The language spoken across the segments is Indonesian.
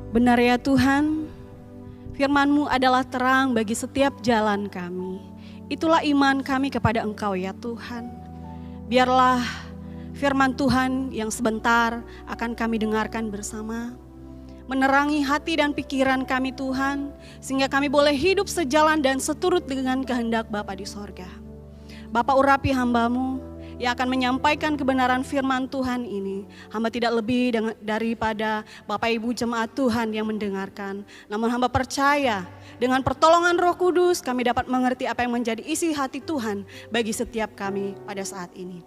Benar ya Tuhan, firman-Mu adalah terang bagi setiap jalan kami. Itulah iman kami kepada Engkau ya Tuhan. Biarlah firman Tuhan yang sebentar akan kami dengarkan bersama, menerangi hati dan pikiran kami Tuhan, sehingga kami boleh hidup sejalan dan seturut dengan kehendak Bapa di sorga. Bapa, urapi hamba-Mu yang akan menyampaikan kebenaran firman Tuhan ini. Hamba tidak lebih daripada Bapak Ibu jemaat Tuhan yang mendengarkan. Namun hamba percaya dengan pertolongan Roh Kudus kami dapat mengerti apa yang menjadi isi hati Tuhan bagi setiap kami pada saat ini.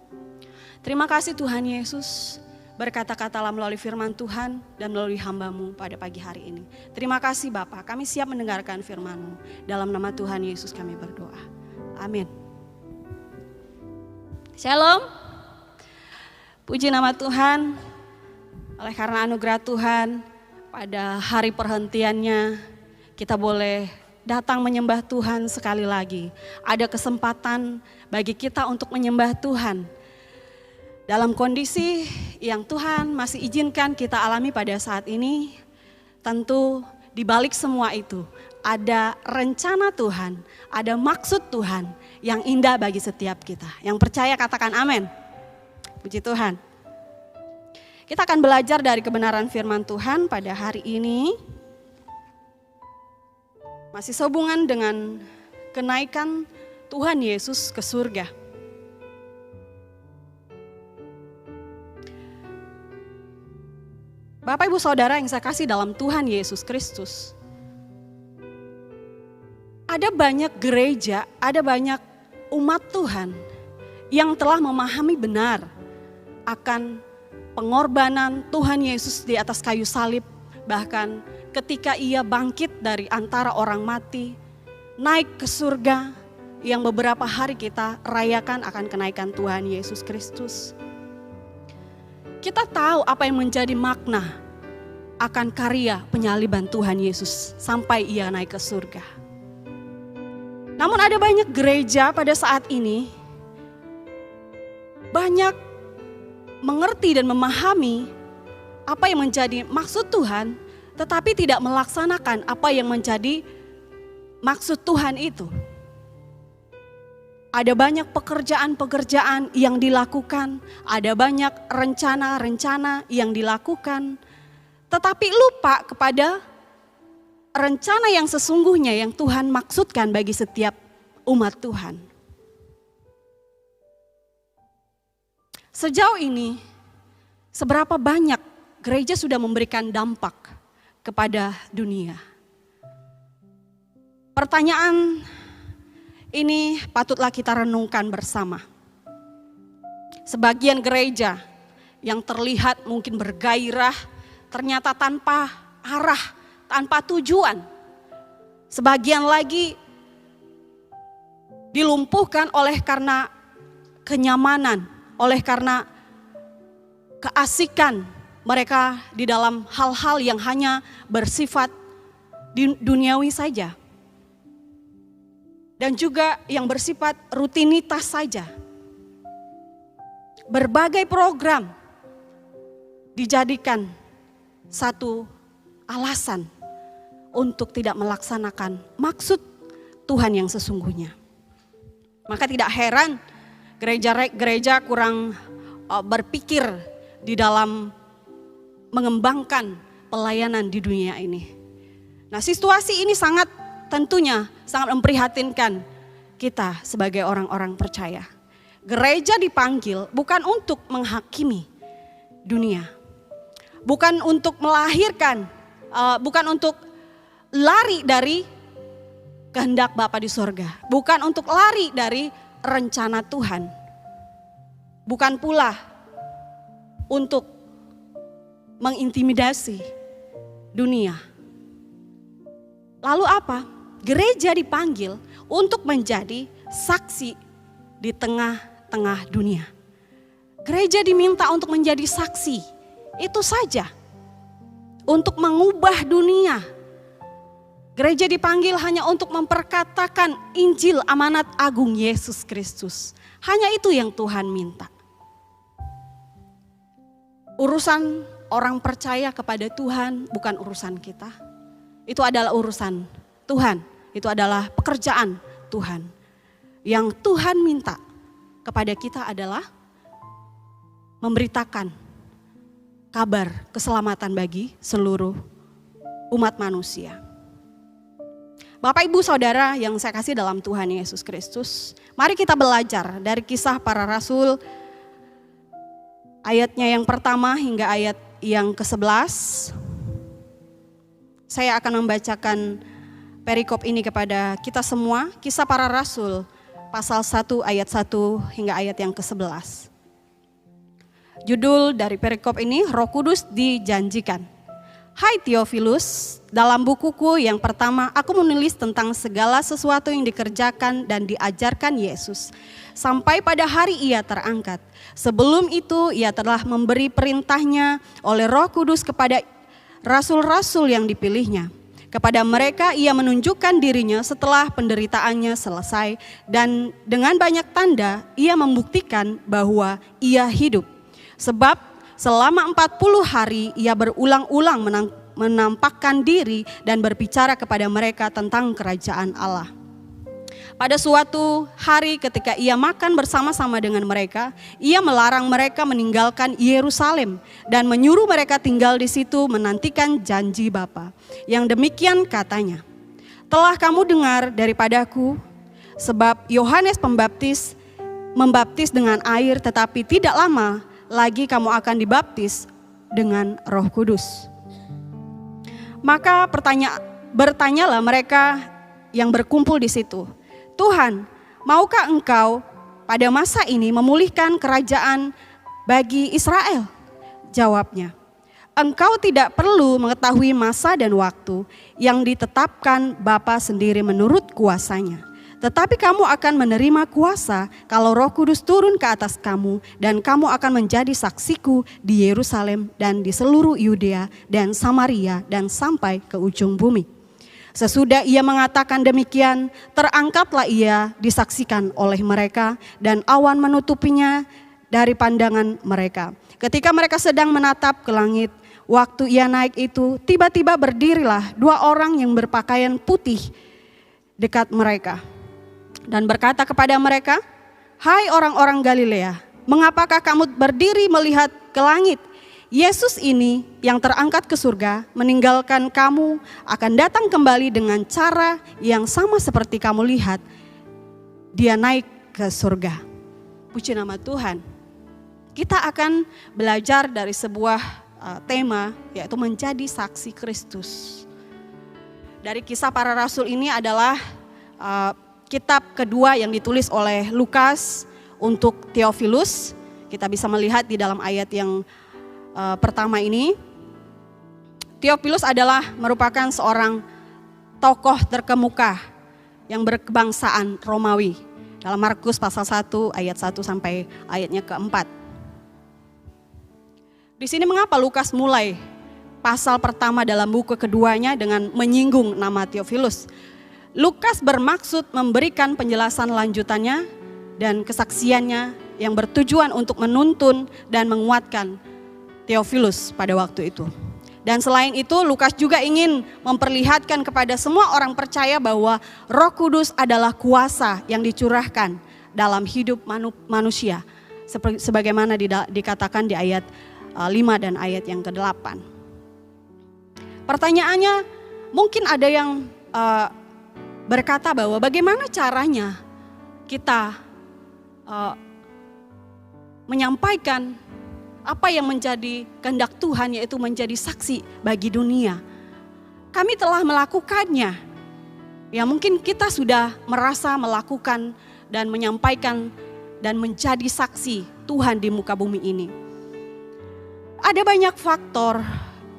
Terima kasih Tuhan Yesus, berkata-katalah melalui firman Tuhan dan melalui hamba-Mu pada pagi hari ini. Terima kasih Bapa, kami siap mendengarkan firman-Mu. Dalam nama Tuhan Yesus kami berdoa. Amin. Shalom, puji nama Tuhan. Oleh karena anugerah Tuhan, pada hari perhentiannya kita boleh datang menyembah Tuhan sekali lagi. Ada kesempatan bagi kita untuk menyembah Tuhan dalam kondisi yang Tuhan masih izinkan kita alami pada saat ini. Tentu di balik semua itu ada rencana Tuhan, ada maksud Tuhan yang indah bagi setiap kita. Yang percaya katakan amin. Puji Tuhan. Kita akan belajar dari kebenaran firman Tuhan pada hari ini. Masih sehubungan dengan kenaikan Tuhan Yesus ke surga. Bapak Ibu Saudara yang saya kasih dalam Tuhan Yesus Kristus. Ada banyak gereja, ada banyak umat Tuhan yang telah memahami benar akan pengorbanan Tuhan Yesus di atas kayu salib. Bahkan ketika ia bangkit dari antara orang mati, naik ke surga yang beberapa hari kita rayakan akan kenaikan Tuhan Yesus Kristus. Kita tahu apa yang menjadi makna akan karya penyaliban Tuhan Yesus sampai ia naik ke surga. Namun ada banyak gereja pada saat ini banyak mengerti dan memahami apa yang menjadi maksud Tuhan, tetapi tidak melaksanakan apa yang menjadi maksud Tuhan itu. Ada banyak pekerjaan-pekerjaan yang dilakukan, ada banyak rencana-rencana yang dilakukan, tetapi lupa kepada rencana yang sesungguhnya yang Tuhan maksudkan bagi setiap umat Tuhan. Sejauh ini, seberapa banyak gereja sudah memberikan dampak kepada dunia? Pertanyaan ini patutlah kita renungkan bersama. Sebagian gereja yang terlihat mungkin bergairah, ternyata tanpa arah, tanpa tujuan. Sebagian lagi dilumpuhkan oleh karena kenyamanan, oleh karena keasikan mereka di dalam hal-hal yang hanya bersifat duniawi saja. Dan juga yang bersifat rutinitas saja. Berbagai program dijadikan satu alasan untuk tidak melaksanakan maksud Tuhan yang sesungguhnya. Maka tidak heran gereja kurang berpikir di dalam mengembangkan pelayanan di dunia ini. Nah, situasi ini tentunya sangat memprihatinkan kita sebagai orang-orang percaya. Gereja dipanggil bukan untuk menghakimi dunia. Bukan untuk melahirkan, bukan untuk lari dari kehendak Bapa di sorga. Bukan untuk lari dari rencana Tuhan. Bukan pula untuk mengintimidasi dunia. Lalu apa? Gereja dipanggil untuk menjadi saksi di tengah-tengah dunia. Gereja diminta untuk menjadi saksi, itu saja. Untuk mengubah dunia. Gereja dipanggil hanya untuk memperkatakan Injil amanat agung Yesus Kristus. Hanya itu yang Tuhan minta. Urusan orang percaya kepada Tuhan bukan urusan kita. Itu adalah urusan Tuhan, itu adalah pekerjaan Tuhan. Yang Tuhan minta kepada kita adalah memberitakan kabar keselamatan bagi seluruh umat manusia. Bapak, Ibu, Saudara yang saya kasih dalam Tuhan Yesus Kristus, mari kita belajar dari Kisah Para Rasul, ayatnya yang pertama hingga ayat yang ke-11. Saya akan membacakan perikop ini kepada kita semua, Kisah Para Rasul, pasal 1 ayat 1 hingga ayat yang ke-11. Judul dari perikop ini, Roh Kudus dijanjikan. Hai Theophilus, dalam bukuku yang pertama aku menulis tentang segala sesuatu yang dikerjakan dan diajarkan Yesus sampai pada hari ia terangkat. Sebelum itu ia telah memberi perintahnya oleh Roh Kudus kepada rasul-rasul yang dipilihnya. Kepada mereka ia menunjukkan dirinya setelah penderitaannya selesai dan dengan banyak tanda ia membuktikan bahwa ia hidup. Sebab selama 40 hari ia berulang-ulang menampakkan diri dan berbicara kepada mereka tentang kerajaan Allah. Pada suatu hari ketika ia makan bersama-sama dengan mereka, ia melarang mereka meninggalkan Yerusalem dan menyuruh mereka tinggal di situ menantikan janji Bapa. Yang demikian katanya, telah kamu dengar daripadaku, sebab Yohanes Pembaptis membaptis dengan air, tetapi tidak lama lagi kamu akan dibaptis dengan Roh Kudus. Maka bertanyalah mereka yang berkumpul di situ, Tuhan, maukah engkau pada masa ini memulihkan kerajaan bagi Israel? Jawabnya, engkau tidak perlu mengetahui masa dan waktu yang ditetapkan Bapa sendiri menurut kuasanya. Tetapi kamu akan menerima kuasa kalau Roh Kudus turun ke atas kamu dan kamu akan menjadi saksiku di Yerusalem dan di seluruh Yudea dan Samaria dan sampai ke ujung bumi. Sesudah ia mengatakan demikian, terangkatlah ia disaksikan oleh mereka dan awan menutupinya dari pandangan mereka. Ketika mereka sedang menatap ke langit, waktu ia naik itu, tiba-tiba berdirilah 2 orang yang berpakaian putih dekat mereka. Dan berkata kepada mereka, hai orang-orang Galilea, mengapakah kamu berdiri melihat ke langit? Yesus ini yang terangkat ke surga meninggalkan kamu akan datang kembali dengan cara yang sama seperti kamu lihat. Dia naik ke surga. Puji nama Tuhan. Kita akan belajar dari sebuah tema, yaitu menjadi saksi Kristus. Dari Kisah Para Rasul ini adalah kitab kedua yang ditulis oleh Lukas untuk Theophilus. Kita bisa melihat di dalam ayat yang pertama ini. Theophilus adalah merupakan seorang tokoh terkemuka yang berkebangsaan Romawi. Dalam Markus pasal 1 ayat 1 sampai ayatnya keempat. Di sini mengapa Lukas mulai pasal pertama dalam buku keduanya dengan menyinggung nama Theophilus? Lukas bermaksud memberikan penjelasan lanjutannya dan kesaksiannya yang bertujuan untuk menuntun dan menguatkan Theophilus pada waktu itu. Dan selain itu Lukas juga ingin memperlihatkan kepada semua orang percaya bahwa Roh Kudus adalah kuasa yang dicurahkan dalam hidup manusia. Sebagaimana dikatakan di ayat 5 dan ayat yang ke-8. Pertanyaannya, mungkin ada yang berkata bahwa bagaimana caranya kita menyampaikan apa yang menjadi kehendak Tuhan, yaitu menjadi saksi bagi dunia. Kami telah melakukannya. Ya, mungkin kita sudah merasa melakukan dan menyampaikan dan menjadi saksi Tuhan di muka bumi ini. Ada banyak faktor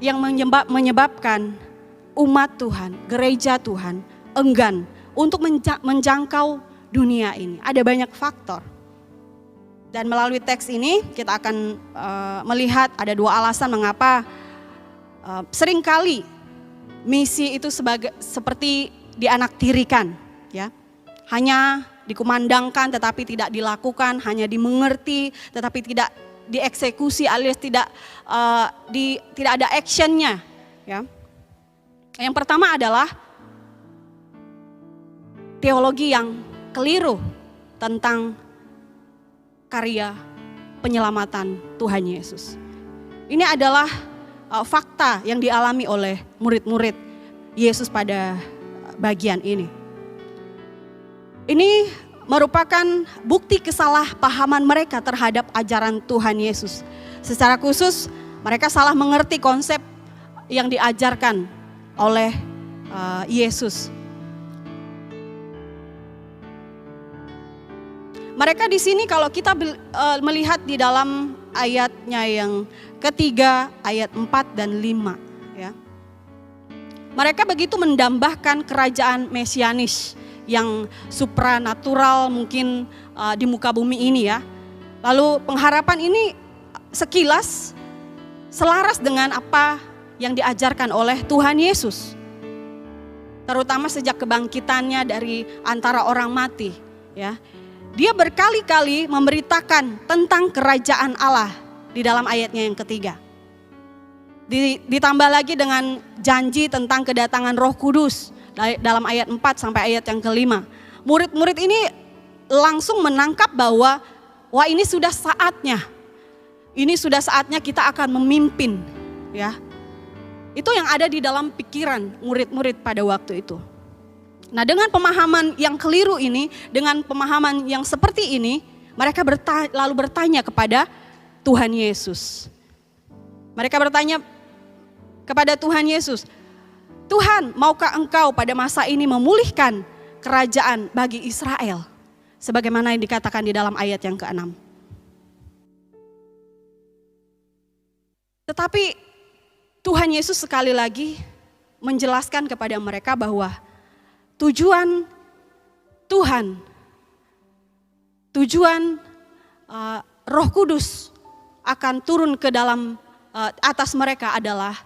yang menyebabkan umat Tuhan, gereja Tuhan enggan untuk menjangkau dunia ini. Ada banyak faktor. Dan melalui teks ini kita akan melihat ada 2 alasan mengapa seringkali misi itu seperti dianaktirikan, ya. Hanya dikumandangkan tetapi tidak dilakukan, hanya dimengerti tetapi tidak dieksekusi alias tidak ada actionnya. Ya. Yang pertama adalah teologi yang keliru tentang karya penyelamatan Tuhan Yesus. Ini adalah fakta yang dialami oleh murid-murid Yesus pada bagian ini. Ini merupakan bukti kesalahpahaman mereka terhadap ajaran Tuhan Yesus. Secara khusus mereka salah mengerti konsep yang diajarkan oleh Yesus. Mereka di sini kalau kita melihat di dalam ayatnya yang ketiga, ayat 4 dan 5. Ya. Mereka begitu mendambahkan kerajaan mesianis yang supranatural mungkin di muka bumi ini ya. Lalu pengharapan ini sekilas selaras dengan apa yang diajarkan oleh Tuhan Yesus. Terutama sejak kebangkitannya dari antara orang mati. Ya. Dia berkali-kali memberitakan tentang kerajaan Allah di dalam ayatnya yang ketiga. Ditambah lagi dengan janji tentang kedatangan Roh Kudus dalam ayat 4 sampai ayat yang kelima. Murid-murid ini langsung menangkap bahwa wah ini sudah saatnya. Ini sudah saatnya kita akan memimpin, ya. Itu yang ada di dalam pikiran murid-murid pada waktu itu. Nah, dengan pemahaman yang keliru ini, dengan pemahaman yang seperti ini, mereka lalu bertanya kepada Tuhan Yesus. Mereka bertanya kepada Tuhan Yesus, Tuhan, maukah Engkau pada masa ini memulihkan kerajaan bagi Israel? Sebagaimana yang dikatakan di dalam ayat yang ke-6. Tetapi Tuhan Yesus sekali lagi menjelaskan kepada mereka bahwa tujuan Tuhan, tujuan Roh Kudus akan turun ke dalam atas mereka adalah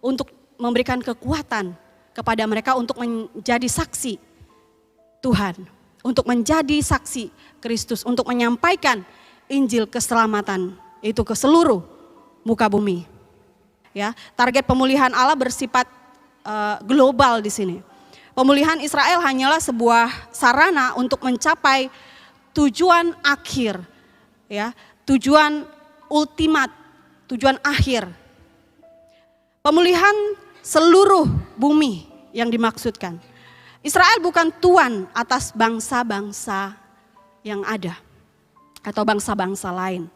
untuk memberikan kekuatan kepada mereka untuk menjadi saksi Tuhan, untuk menjadi saksi Kristus, untuk menyampaikan Injil keselamatan itu ke seluruh muka bumi. Ya, target pemulihan Allah bersifat global di sini. Pemulihan Israel hanyalah sebuah sarana untuk mencapai tujuan akhir, ya, tujuan ultimat, tujuan akhir. Pemulihan seluruh bumi yang dimaksudkan. Israel bukan tuan atas bangsa-bangsa yang ada atau bangsa-bangsa lain.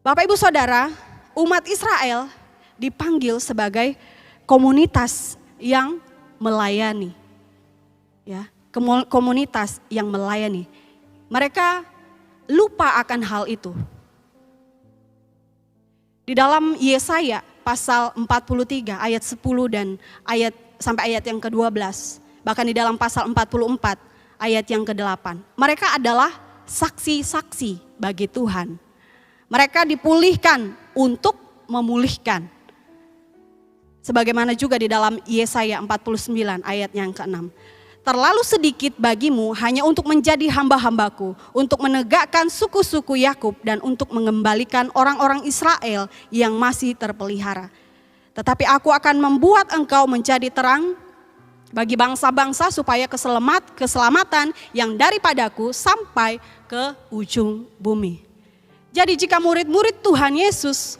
Bapak Ibu Saudara, umat Israel dipanggil sebagai komunitas yang melayani, ya, komunitas yang melayani. Mereka lupa akan hal itu. Di dalam Yesaya pasal 43 ayat 10 dan sampai ayat yang ke-12, bahkan di dalam pasal 44 ayat yang ke-8, mereka adalah saksi-saksi bagi Tuhan. Mereka dipulihkan untuk memulihkan. Sebagaimana juga di dalam Yesaya 49 ayat yang ke-6. Terlalu sedikit bagimu hanya untuk menjadi hamba-hambaku, untuk menegakkan suku-suku Yakub dan untuk mengembalikan orang-orang Israel yang masih terpelihara. Tetapi aku akan membuat engkau menjadi terang bagi bangsa-bangsa supaya keselamatan yang daripadaku sampai ke ujung bumi. Jadi jika murid-murid Tuhan Yesus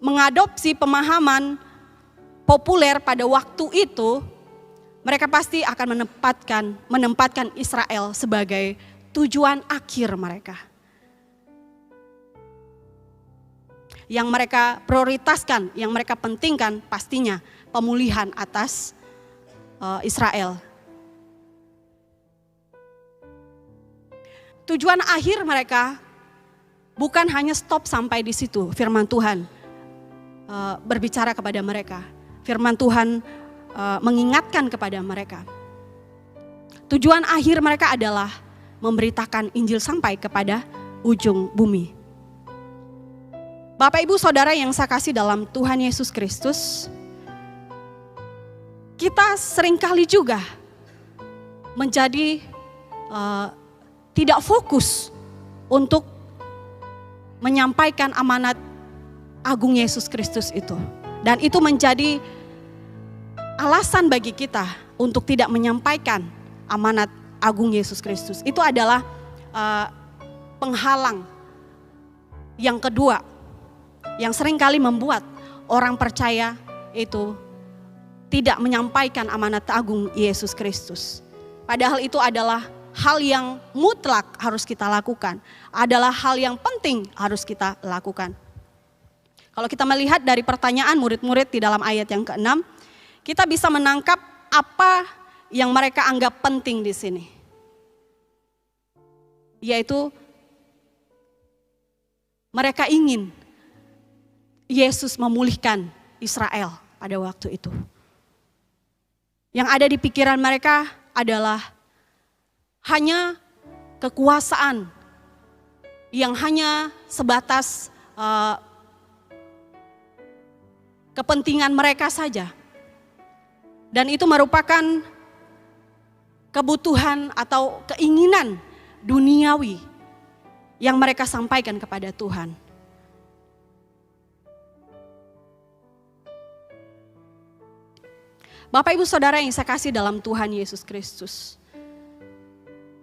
mengadopsi pemahaman populer pada waktu itu, mereka pasti akan menempatkan Israel sebagai tujuan akhir mereka. Yang mereka prioritaskan, yang mereka pentingkan pastinya pemulihan atas Israel. Tujuan akhir mereka bukan hanya stop sampai di situ. Firman Tuhan berbicara kepada mereka. Firman Tuhan mengingatkan kepada mereka. Tujuan akhir mereka adalah memberitakan Injil sampai kepada ujung bumi. Bapak Ibu Saudara yang saya kasih dalam Tuhan Yesus Kristus, kita seringkali juga menjadi tidak fokus untuk menyampaikan amanat agung Yesus Kristus itu. Dan itu menjadi alasan bagi kita untuk tidak menyampaikan amanat agung Yesus Kristus. Itu adalah penghalang yang kedua yang seringkali membuat orang percaya itu tidak menyampaikan amanat agung Yesus Kristus. Padahal itu adalah hal yang mutlak harus kita lakukan. Adalah hal yang penting harus kita lakukan. Kalau kita melihat dari pertanyaan murid-murid di dalam ayat yang ke-6, kita bisa menangkap apa yang mereka anggap penting di sini. Yaitu mereka ingin Yesus memulihkan Israel pada waktu itu. Yang ada di pikiran mereka adalah hanya kekuasaan yang hanya sebatas kepentingan mereka saja. Dan itu merupakan kebutuhan atau keinginan duniawi yang mereka sampaikan kepada Tuhan. Bapak Ibu Saudara yang saya kasih dalam Tuhan Yesus Kristus,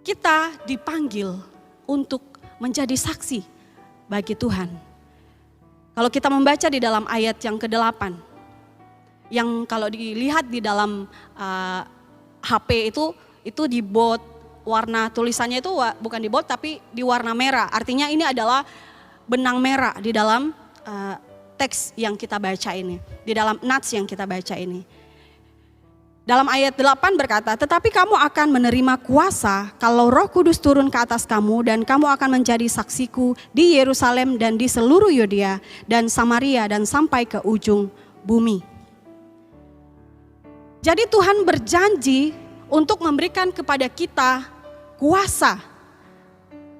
kita dipanggil untuk menjadi saksi bagi Tuhan. Kalau kita membaca di dalam ayat yang ke-8, yang kalau dilihat di dalam HP itu di bold, warna tulisannya itu bukan di bold tapi di warna merah. Artinya ini adalah benang merah di dalam teks yang kita baca ini, di dalam nats yang kita baca ini. Dalam ayat 8 berkata, tetapi kamu akan menerima kuasa kalau Roh Kudus turun ke atas kamu dan kamu akan menjadi saksiku di Yerusalem dan di seluruh Yudea dan Samaria dan sampai ke ujung bumi. Jadi Tuhan berjanji untuk memberikan kepada kita kuasa.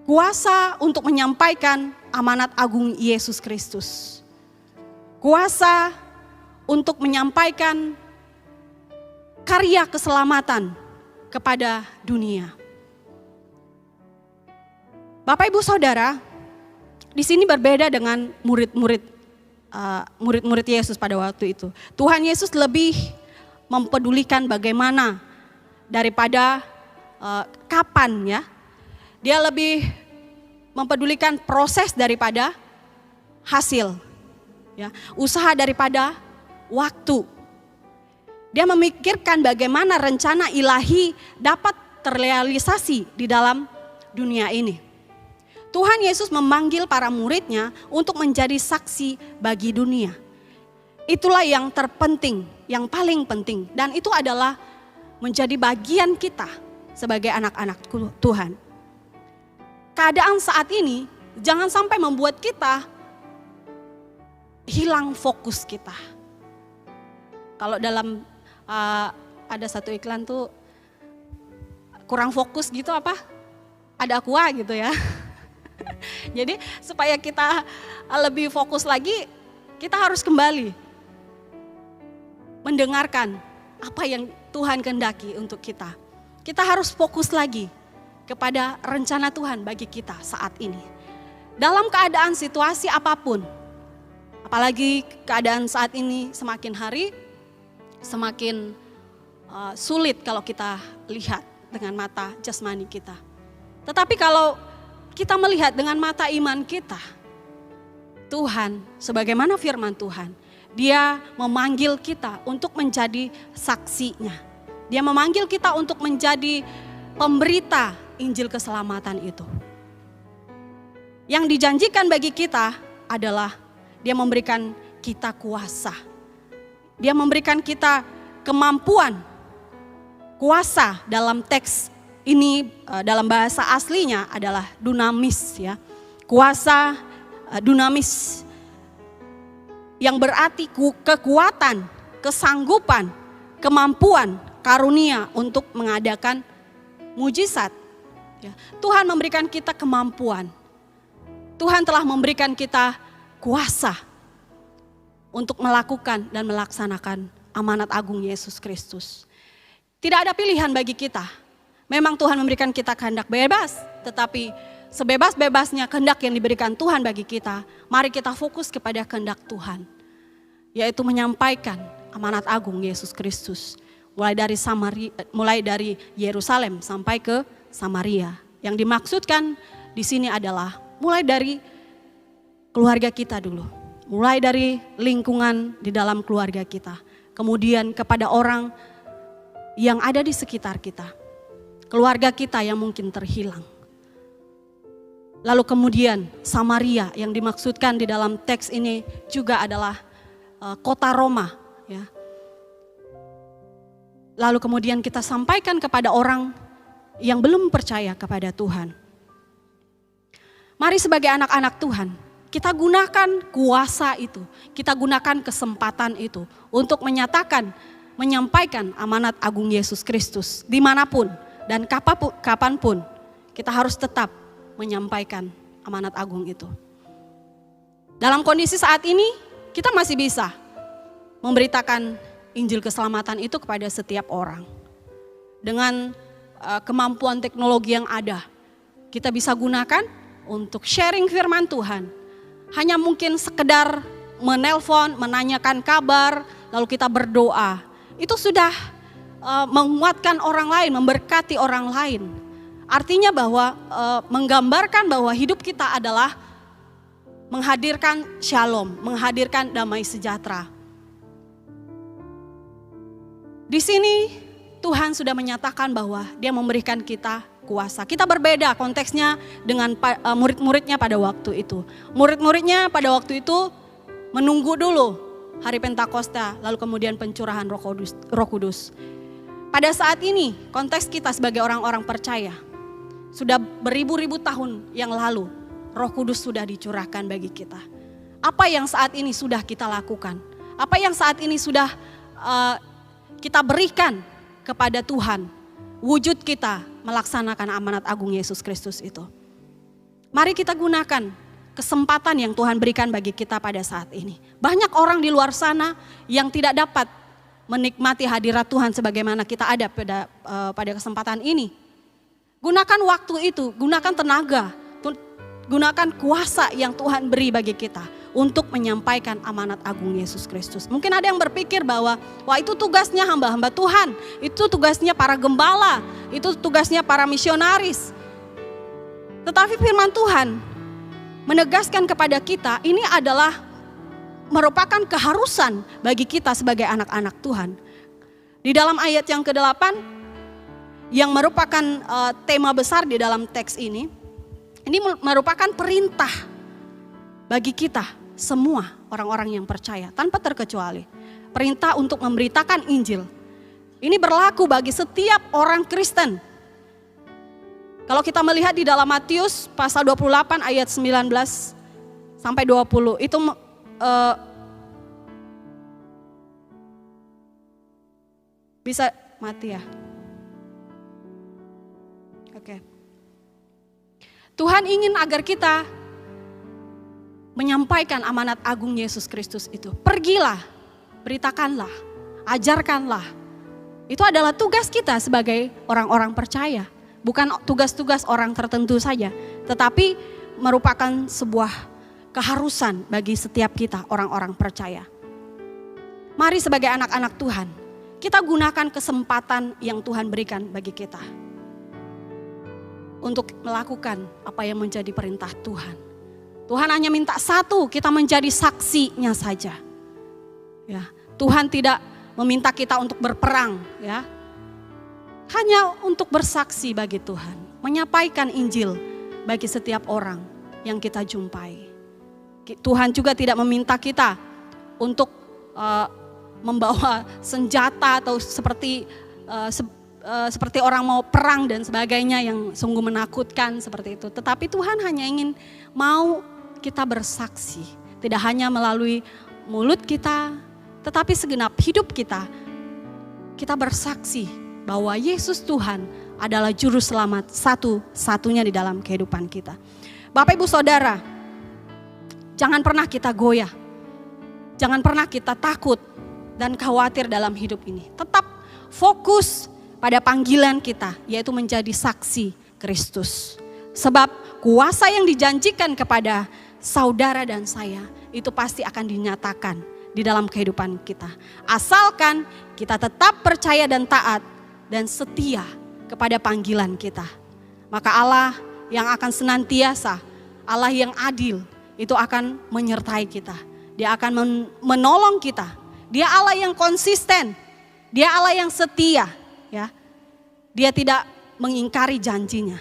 Kuasa untuk menyampaikan amanat agung Yesus Kristus. Kuasa untuk menyampaikan karya keselamatan kepada dunia. Bapak Ibu Saudara, di sini berbeda dengan murid-murid Yesus pada waktu itu. Tuhan Yesus lebih mempedulikan bagaimana daripada kapan ya. Dia lebih mempedulikan proses daripada hasil. Ya, usaha daripada waktu. Dia memikirkan bagaimana rencana ilahi dapat terrealisasi di dalam dunia ini. Tuhan Yesus memanggil para muridnya untuk menjadi saksi bagi dunia. Itulah yang terpenting, yang paling penting. Dan itu adalah menjadi bagian kita sebagai anak-anak Tuhan. Keadaan saat ini jangan sampai membuat kita hilang fokus kita. Kalau dalam ada satu iklan tuh kurang fokus gitu apa? Ada aqua gitu ya. Jadi supaya kita lebih fokus lagi, kita harus kembali mendengarkan apa yang Tuhan kehendaki untuk kita. Kita harus fokus lagi kepada rencana Tuhan bagi kita saat ini. Dalam keadaan situasi apapun, apalagi keadaan saat ini semakin hari semakin sulit kalau kita lihat dengan mata jasmani kita. Tetapi kalau kita melihat dengan mata iman kita, Tuhan, sebagaimana firman Tuhan, Dia memanggil kita untuk menjadi saksinya. Dia memanggil kita untuk menjadi pemberita Injil keselamatan itu. Yang dijanjikan bagi kita adalah Dia memberikan kita kuasa. Dia memberikan kita kemampuan, kuasa dalam teks ini dalam bahasa aslinya adalah dunamis ya. Kuasa dunamis yang berarti kekuatan, kesanggupan, kemampuan, karunia untuk mengadakan mujizat. Ya. Tuhan memberikan kita kemampuan. Tuhan telah memberikan kita kuasa untuk melakukan dan melaksanakan amanat agung Yesus Kristus. Tidak ada pilihan bagi kita. Memang Tuhan memberikan kita kehendak bebas, tetapi sebebas-bebasnya kehendak yang diberikan Tuhan bagi kita, mari kita fokus kepada kehendak Tuhan, yaitu menyampaikan amanat agung Yesus Kristus, mulai dari Yerusalem sampai ke Samaria. Yang dimaksudkan di sini adalah mulai dari keluarga kita dulu, mulai dari lingkungan di dalam keluarga kita, kemudian kepada orang yang ada di sekitar kita, keluarga kita yang mungkin terhilang. Lalu kemudian Samaria yang dimaksudkan di dalam teks ini juga adalah kota Roma. Ya. Lalu kemudian kita sampaikan kepada orang yang belum percaya kepada Tuhan. Mari sebagai anak-anak Tuhan, kita gunakan kuasa itu, kita gunakan kesempatan itu untuk menyampaikan amanat agung Yesus Kristus dimanapun dan kapanpun kita harus tetap menyampaikan amanat agung itu. Dalam kondisi saat ini kita masih bisa memberitakan Injil keselamatan itu kepada setiap orang. Dengan kemampuan teknologi yang ada, kita bisa gunakan untuk sharing firman Tuhan. Hanya mungkin sekedar menelpon, menanyakan kabar, lalu kita berdoa. Itu sudah menguatkan orang lain, memberkati orang lain. Artinya bahwa menggambarkan bahwa hidup kita adalah menghadirkan shalom, menghadirkan damai sejahtera. Di sini Tuhan sudah menyatakan bahwa Dia memberikan kita kuasa. Kita berbeda konteksnya dengan murid-muridnya pada waktu itu. Murid-muridnya pada waktu itu menunggu dulu hari Pentakosta, lalu kemudian pencurahan Roh Kudus. Pada saat ini konteks kita sebagai orang-orang percaya, sudah beribu-ribu tahun yang lalu Roh Kudus sudah dicurahkan bagi kita. Apa yang saat ini sudah kita lakukan? Apa yang saat ini sudah kita berikan kepada Tuhan? Wujud kita melaksanakan amanat agung Yesus Kristus itu. Mari kita gunakan kesempatan yang Tuhan berikan bagi kita pada saat ini. Banyak orang di luar sana yang tidak dapat menikmati hadirat Tuhan sebagaimana kita ada pada kesempatan ini. Gunakan waktu itu, gunakan tenaga, gunakan kuasa yang Tuhan beri bagi kita untuk menyampaikan amanat agung Yesus Kristus. Mungkin ada yang berpikir bahwa wah itu tugasnya hamba-hamba Tuhan, itu tugasnya para gembala, itu tugasnya para misionaris. Tetapi firman Tuhan menegaskan kepada kita ini adalah merupakan keharusan bagi kita sebagai anak-anak Tuhan. Di dalam ayat yang ke-8 yang merupakan tema besar di dalam teks ini merupakan perintah bagi kita semua orang-orang yang percaya tanpa terkecuali. Perintah untuk memberitakan Injil. Ini berlaku bagi setiap orang Kristen. Kalau kita melihat di dalam Matius pasal 28 ayat 19 sampai 20 itu bisa mati ya. Oke. Tuhan ingin agar kita menyampaikan amanat agung Yesus Kristus itu. Pergilah, beritakanlah, ajarkanlah. Itu adalah tugas kita sebagai orang-orang percaya. Bukan tugas-tugas orang tertentu saja, tetapi merupakan sebuah keharusan bagi setiap kita orang-orang percaya. Mari sebagai anak-anak Tuhan, kita gunakan kesempatan yang Tuhan berikan bagi kita untuk melakukan apa yang menjadi perintah Tuhan. Tuhan hanya minta satu, kita menjadi saksinya saja. Ya, Tuhan tidak meminta kita untuk berperang, ya. Hanya untuk bersaksi bagi Tuhan, menyampaikan Injil bagi setiap orang yang kita jumpai. Tuhan juga tidak meminta kita untuk membawa senjata atau seperti orang mau perang dan sebagainya yang sungguh menakutkan seperti itu. Tetapi Tuhan hanya ingin mau kita bersaksi. Tidak hanya melalui mulut kita, tetapi segenap hidup kita bersaksi bahwa Yesus Tuhan adalah juru selamat satu-satunya di dalam kehidupan kita. Bapak Ibu Saudara, jangan pernah kita goyah. Jangan pernah kita takut dan khawatir dalam hidup ini. Tetap fokus pada panggilan kita, yaitu menjadi saksi Kristus. Sebab kuasa yang dijanjikan kepada saudara dan saya itu pasti akan dinyatakan di dalam kehidupan kita. Asalkan kita tetap percaya dan taat dan setia kepada panggilan kita. Maka Allah yang akan senantiasa, Allah yang adil itu akan menyertai kita. Dia akan menolong kita. Dia Allah yang konsisten. Dia Allah yang setia, ya. Dia tidak mengingkari janjinya.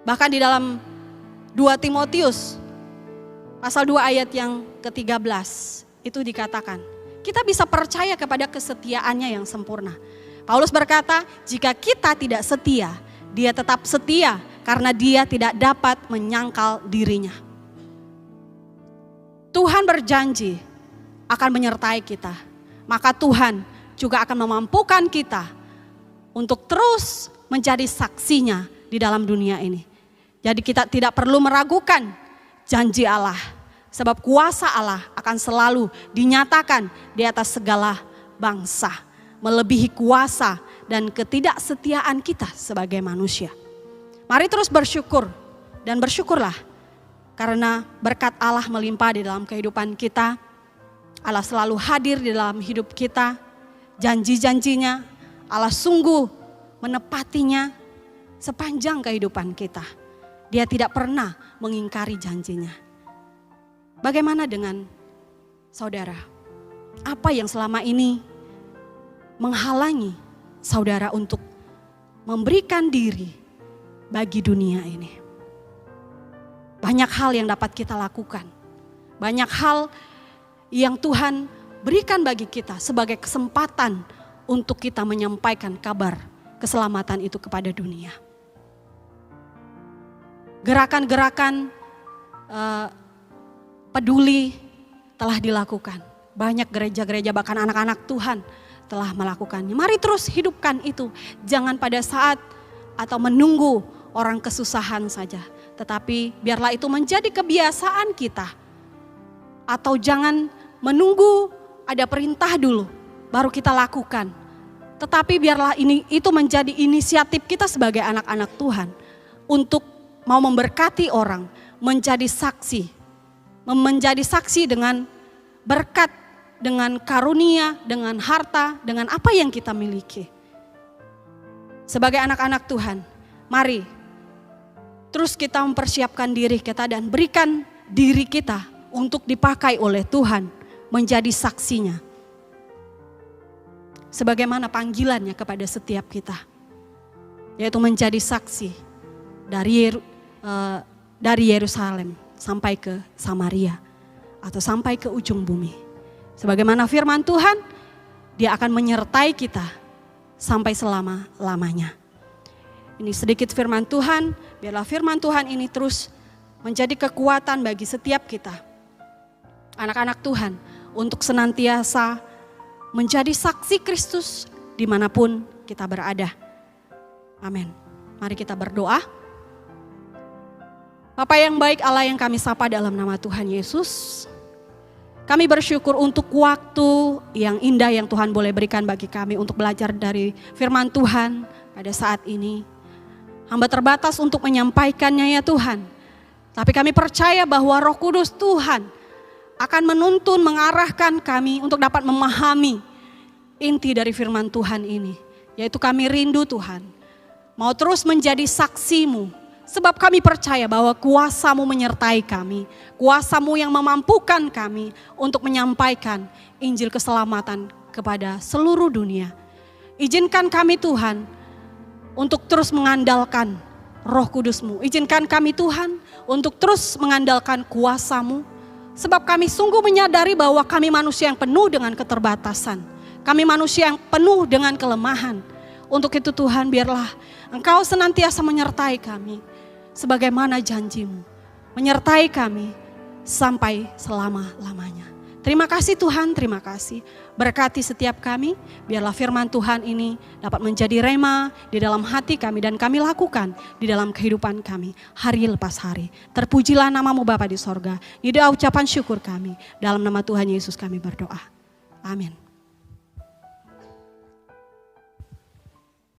Bahkan di dalam 2 Timotius pasal 2 ayat yang ke-13 itu dikatakan, kita bisa percaya kepada kesetiaannya yang sempurna. Paulus berkata, jika kita tidak setia, dia tetap setia karena dia tidak dapat menyangkal dirinya. Tuhan berjanji akan menyertai kita. Maka Tuhan juga akan memampukan kita untuk terus menjadi saksinya di dalam dunia ini. Jadi kita tidak perlu meragukan janji Allah. Sebab kuasa Allah akan selalu dinyatakan di atas segala bangsa. Melebihi kuasa dan ketidaksetiaan kita sebagai manusia. Mari terus bersyukur dan bersyukurlah. Karena berkat Allah melimpah di dalam kehidupan kita. Allah selalu hadir di dalam hidup kita. Janji-janjinya Allah sungguh menepatinya sepanjang kehidupan kita. Dia tidak pernah mengingkari janjinya. Bagaimana dengan saudara? Apa yang selama ini menghalangi saudara untuk memberikan diri bagi dunia ini? Banyak hal yang dapat kita lakukan. Banyak hal yang Tuhan berikan bagi kita sebagai kesempatan untuk kita menyampaikan kabar keselamatan itu kepada dunia. Gerakan-gerakan peduli telah dilakukan. Banyak gereja-gereja bahkan anak-anak Tuhan telah melakukannya. Mari terus hidupkan itu. Jangan pada saat atau menunggu orang kesusahan saja. Tetapi biarlah itu menjadi kebiasaan kita. Atau jangan menunggu ada perintah dulu baru kita lakukan. Tetapi biarlah itu menjadi inisiatif kita sebagai anak-anak Tuhan. Untuk mau memberkati orang, menjadi saksi. Menjadi saksi dengan berkat, dengan karunia, dengan harta, dengan apa yang kita miliki. Sebagai anak-anak Tuhan, mari terus kita mempersiapkan diri kita dan berikan diri kita untuk dipakai oleh Tuhan menjadi saksinya. Sebagaimana panggilannya kepada setiap kita, yaitu menjadi saksi dari Yerusalem sampai ke Samaria atau sampai ke ujung bumi. Sebagaimana firman Tuhan, Dia akan menyertai kita sampai selama-lamanya. Ini sedikit firman Tuhan, biarlah firman Tuhan ini terus menjadi kekuatan bagi setiap kita, anak-anak Tuhan, untuk senantiasa menjadi saksi Kristus dimanapun kita berada. Amin. Mari kita berdoa. Bapa yang baik, Allah yang kami sapa dalam nama Tuhan Yesus. Kami bersyukur untuk waktu yang indah yang Tuhan boleh berikan bagi kami untuk belajar dari firman Tuhan pada saat ini. Hamba terbatas untuk menyampaikannya ya Tuhan. Tapi kami percaya bahwa Roh Kudus Tuhan akan menuntun, mengarahkan kami untuk dapat memahami inti dari firman Tuhan ini. Yaitu kami rindu Tuhan, mau terus menjadi saksi-Mu. Sebab kami percaya bahwa kuasa-Mu menyertai kami. Kuasa-Mu yang memampukan kami untuk menyampaikan Injil keselamatan kepada seluruh dunia. Izinkan kami Tuhan untuk terus mengandalkan Roh Kudus-Mu. Izinkan kami Tuhan untuk terus mengandalkan kuasa-Mu. Sebab kami sungguh menyadari bahwa kami manusia yang penuh dengan keterbatasan. Kami manusia yang penuh dengan kelemahan. Untuk itu Tuhan, biarlah Engkau senantiasa menyertai kami. Sebagaimana janji-Mu, menyertai kami sampai selama-lamanya. Terima kasih Tuhan, terima kasih. Berkati setiap kami, biarlah firman Tuhan ini dapat menjadi rema di dalam hati kami dan kami lakukan di dalam kehidupan kami hari lepas hari. Terpujilah nama-Mu Bapa di sorga. Ini doa ucapan syukur kami. Dalam nama Tuhan Yesus kami berdoa. Amin.